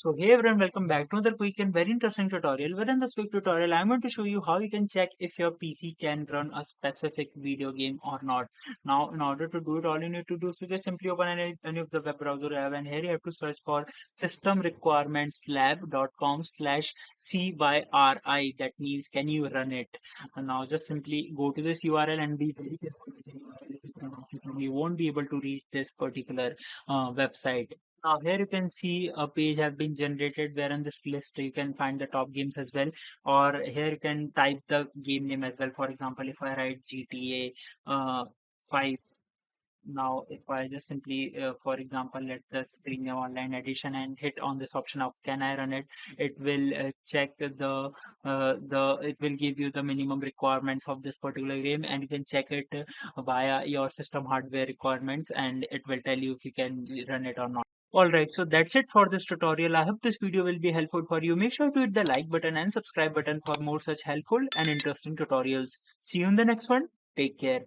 So hey everyone, welcome back to another quick and very interesting tutorial. Where in this quick tutorial, I'm going to show you how you can check if your PC can run a specific video game or not. Now, in order to do it, all you need to do is to just simply open any of the web browser you have, and here you have to search for systemrequirementslab.com/CYRI. That means can you run it? And now just simply go to this URL and be very careful with the URL. You won't be able to reach this particular website. Now here you can see a page have been generated where in this list you can find the top games as well, or here you can type the game name as well. For example, if I write GTA 5, now if I just simply for example let the premium online edition and hit on this option of can I run it, it will check it will give you the minimum requirements of this particular game, and you can check it via your system hardware requirements, and it will tell you if you can run it or not. Alright, so that's it for this tutorial. I hope this video will be helpful for you. Make sure to hit the like button and subscribe button for more such helpful and interesting tutorials. See you in the next one. Take care.